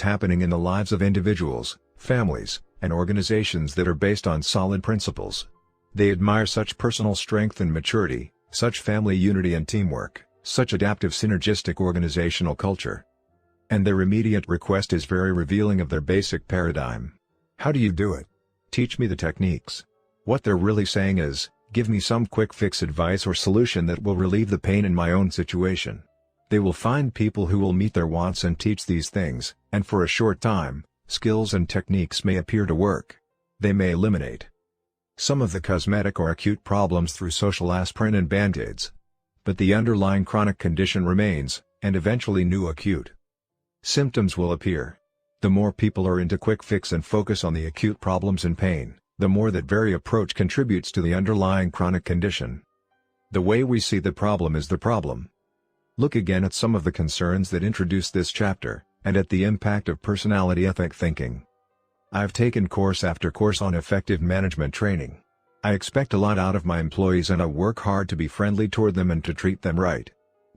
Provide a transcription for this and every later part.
shifts happening in the lives of individuals, families, and organizations that are based on solid principles. They admire such personal strength and maturity, such family unity and teamwork, such adaptive synergistic organizational culture. And their immediate request is very revealing of their basic paradigm. How do you do it? Teach me the techniques. What they're really saying is, give me some quick fix advice or solution that will relieve the pain in my own situation. They will find people who will meet their wants and teach these things, and for a short time, skills and techniques may appear to work. They may eliminate some of the cosmetic or acute problems through social aspirin and band-aids. But the underlying chronic condition remains, and eventually new acute symptoms will appear. The more people are into quick fix and focus on the acute problems and pain, the more that very approach contributes to the underlying chronic condition. The way we see the problem is the problem. Look again at some of the concerns that introduce this chapter, and at the impact of personality ethic thinking. I've taken course after course on effective management training. I expect a lot out of my employees and I work hard to be friendly toward them and to treat them right.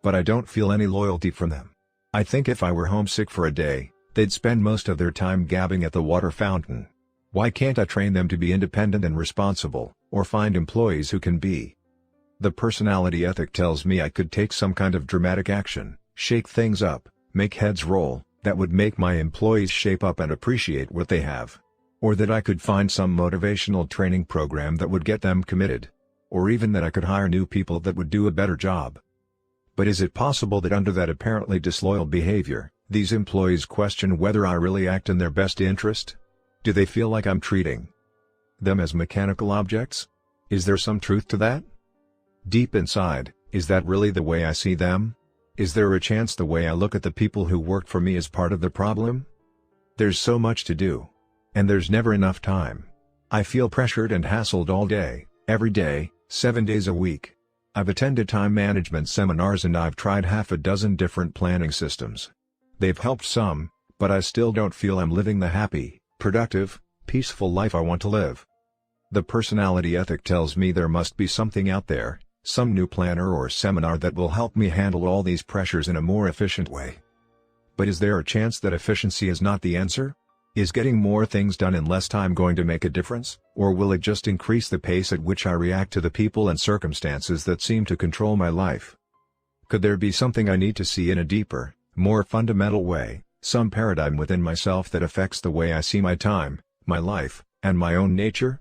But I don't feel any loyalty from them. I think if I were homesick for a day, they'd spend most of their time gabbing at the water fountain. Why can't I train them to be independent and responsible, or find employees who can be? The personality ethic tells me I could take some kind of dramatic action, shake things up, make heads roll, that would make my employees shape up and appreciate what they have. Or that I could find some motivational training program that would get them committed. Or even that I could hire new people that would do a better job. But is it possible that under that apparently disloyal behavior, these employees question whether I really act in their best interest? Do they feel like I'm treating them as mechanical objects? Is there some truth to that? Deep inside, is that really the way I see them? Is there a chance the way I look at the people who work for me is part of the problem? There's so much to do. And there's never enough time. I feel pressured and hassled all day, every day, 7 days a week. I've attended time management seminars and I've tried half a dozen different planning systems. They've helped some, but I still don't feel I'm living the happy, productive, peaceful life I want to live. The personality ethic tells me there must be something out there, some new planner or seminar that will help me handle all these pressures in a more efficient way. But is there a chance that efficiency is not the answer? Is getting more things done in less time going to make a difference, or will it just increase the pace at which I react to the people and circumstances that seem to control my life? Could there be something I need to see in a deeper, more fundamental way, some paradigm within myself that affects the way I see my time, my life, and my own nature?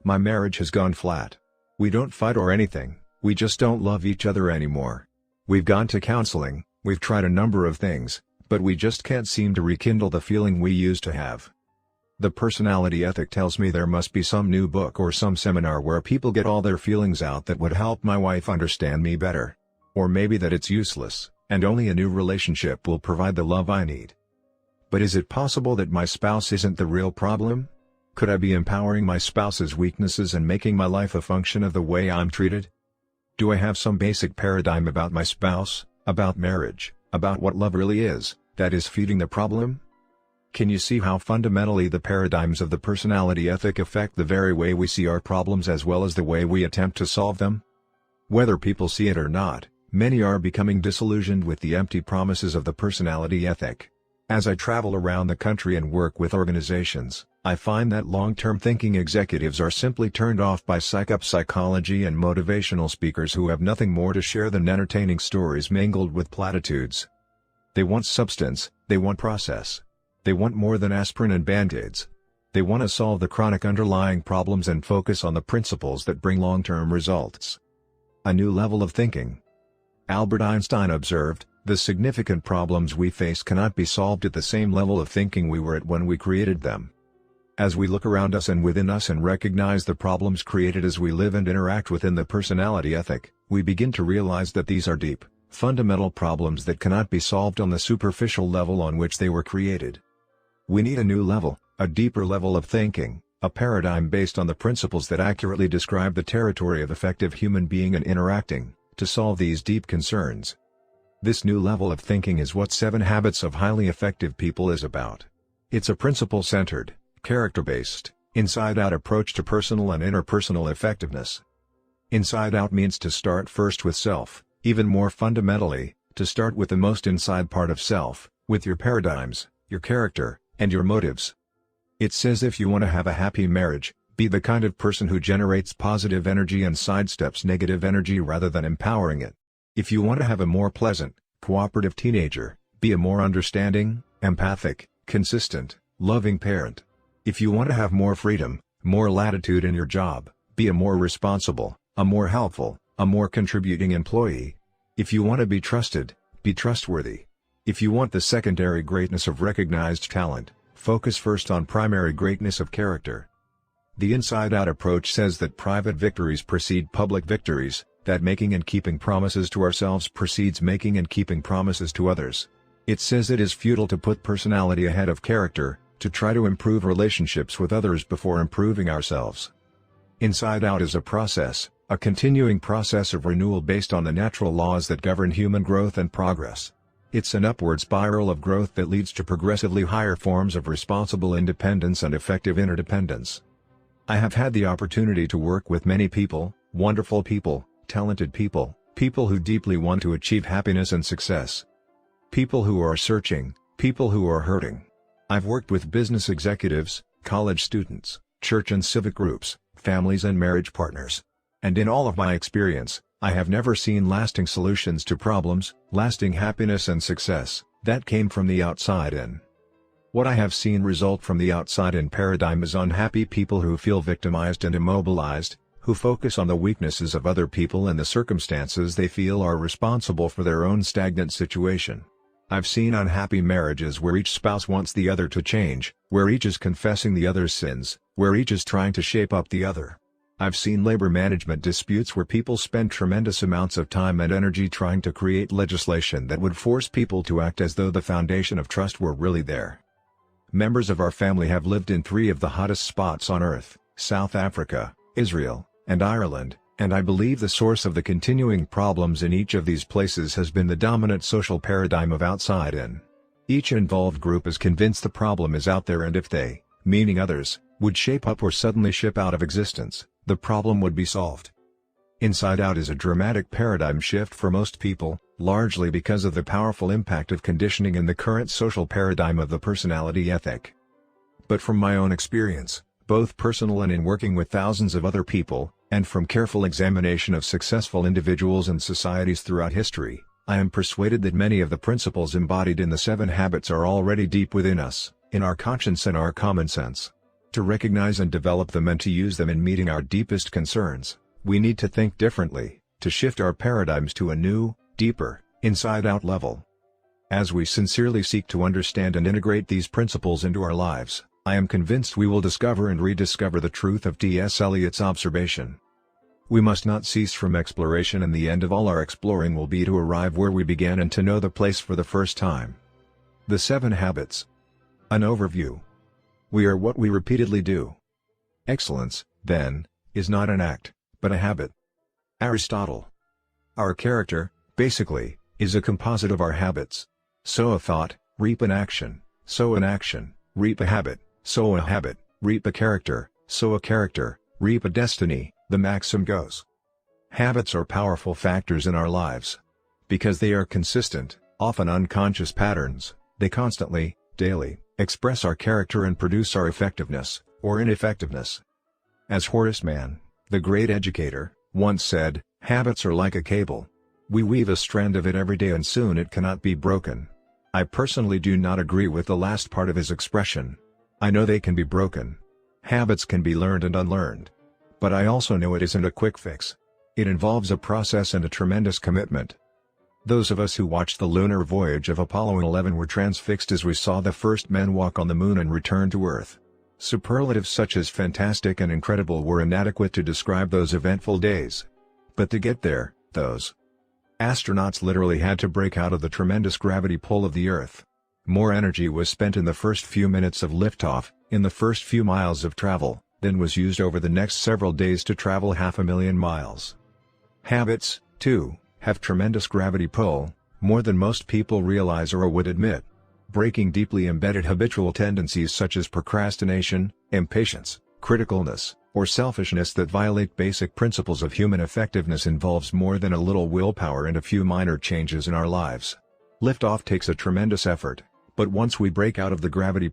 My marriage has gone flat. We don't fight or anything, we just don't love each other anymore. We've gone to counseling, we've tried a number of things, but we just can't seem to rekindle the feeling we used to have. The personality ethic tells me there must be some new book or some seminar where people get all their feelings out that would help my wife understand me better. Or maybe that it's useless, and only a new relationship will provide the love I need. But is it possible that my spouse isn't the real problem? Could I be empowering my spouse's weaknesses and making my life a function of the way I'm treated? Do I have some basic paradigm about my spouse, about marriage, about what love really is, that is feeding the problem? Can you see how fundamentally the paradigms of the personality ethic affect the very way we see our problems as well as the way we attempt to solve them? Whether people see it or not, many are becoming disillusioned with the empty promises of the personality ethic. As I travel around the country and work with organizations, I find that long-term thinking executives are simply turned off by psychology and motivational speakers who have nothing more to share than entertaining stories mingled with platitudes. They want substance, they want process. They want more than aspirin and band-aids. They want to solve the chronic underlying problems and focus on the principles that bring long-term results. A new level of thinking. Albert Einstein observed, the significant problems we face cannot be solved at the same level of thinking we were at when we created them. As we look around us and within us and recognize the problems created as we live and interact within the personality ethic, we begin to realize that these are deep, fundamental problems that cannot be solved on the superficial level on which they were created. We need a new level, a deeper level of thinking, a paradigm based on the principles that accurately describe the territory of effective human being and interacting, to solve these deep concerns. This new level of thinking is what 7 Habits of Highly Effective People is about. It's a principle-centered, character-based, inside-out approach to personal and interpersonal effectiveness. Inside out means to start first with self, even more fundamentally, to start with the most inside part of self, with your paradigms, your character, and your motives. It says if you want to have a happy marriage, be the kind of person who generates positive energy and sidesteps negative energy rather than empowering it. If you want to have a more pleasant, cooperative teenager, be a more understanding, empathic, consistent, loving parent. If you want to have more freedom, more latitude in your job, be a more responsible, a more helpful, a more contributing employee. If you want to be trusted, be trustworthy. If you want the secondary greatness of recognized talent, focus first on primary greatness of character. The inside-out approach says that private victories precede public victories, that making and keeping promises to ourselves precedes making and keeping promises to others. It says it is futile to put personality ahead of character, to try to improve relationships with others before improving ourselves. Inside Out is a process, a continuing process of renewal based on the natural laws that govern human growth and progress. It's an upward spiral of growth that leads to progressively higher forms of responsible independence and effective interdependence. I have had the opportunity to work with many people, wonderful people, talented people, people who deeply want to achieve happiness and success. People who are searching, people who are hurting. I've worked with business executives, college students, church and civic groups, families and marriage partners. And in all of my experience, I have never seen lasting solutions to problems, lasting happiness and success, that came from the outside in. What I have seen result from the outside in paradigm is unhappy people who feel victimized and immobilized, who focus on the weaknesses of other people and the circumstances they feel are responsible for their own stagnant situation. I've seen unhappy marriages where each spouse wants the other to change, where each is confessing the other's sins, where each is trying to shape up the other. I've seen labor management disputes where people spend tremendous amounts of time and energy trying to create legislation that would force people to act as though the foundation of trust were really there. Members of our family have lived in 3 of the hottest spots on Earth, South Africa, Israel, and Ireland, and I believe the source of the continuing problems in each of these places has been the dominant social paradigm of outside in. Each involved group is convinced the problem is out there and if they, meaning others, would shape up or suddenly ship out of existence, the problem would be solved. Inside Out is a dramatic paradigm shift for most people, largely because of the powerful impact of conditioning in the current social paradigm of the personality ethic. But from my own experience, both personal and in working with thousands of other people, and from careful examination of successful individuals and societies throughout history, I am persuaded that many of the principles embodied in the 7 habits are already deep within us, in our conscience and our common sense. To recognize and develop them and to use them in meeting our deepest concerns, we need to think differently, to shift our paradigms to a new, deeper, inside-out level. As we sincerely seek to understand and integrate these principles into our lives, I am convinced we will discover and rediscover the truth of T.S. Eliot's observation. We must not cease from exploration, and the end of all our exploring will be to arrive where we began and to know the place for the first time. The 7 Habits. An overview. We are what we repeatedly do. Excellence, then, is not an act, but a habit. Aristotle. Our character, basically, is a composite of our habits. Sow a thought, reap an action, sow an action, reap a habit, sow a habit, reap a character, sow a character, reap a destiny, the maxim goes. Habits are powerful factors in our lives. Because they are consistent, often unconscious patterns, they constantly, daily, express our character and produce our effectiveness, or ineffectiveness. As Horace Mann, the great educator, once said, habits are like a cable. We weave a strand of it every day and soon it cannot be broken. I personally do not agree with the last part of his expression. I know they can be broken. Habits can be learned and unlearned. But I also know it isn't a quick fix. It involves a process and a tremendous commitment. Those of us who watched the lunar voyage of Apollo 11 were transfixed as we saw the first men walk on the moon and return to Earth. Superlatives such as fantastic and incredible were inadequate to describe those eventful days. But to get there, those astronauts literally had to break out of the tremendous gravity pull of the Earth. More energy was spent in the first few minutes of liftoff, in the first few miles of travel, than was used over the next several days to travel 500,000 miles. Habits, too, have tremendous gravity pull, more than most people realize or would admit. Breaking deeply embedded habitual tendencies such as procrastination, impatience, criticalness, or selfishness that violate basic principles of human effectiveness involves more than a little willpower and a few minor changes in our lives. Liftoff takes a tremendous effort, But once we break out of the gravity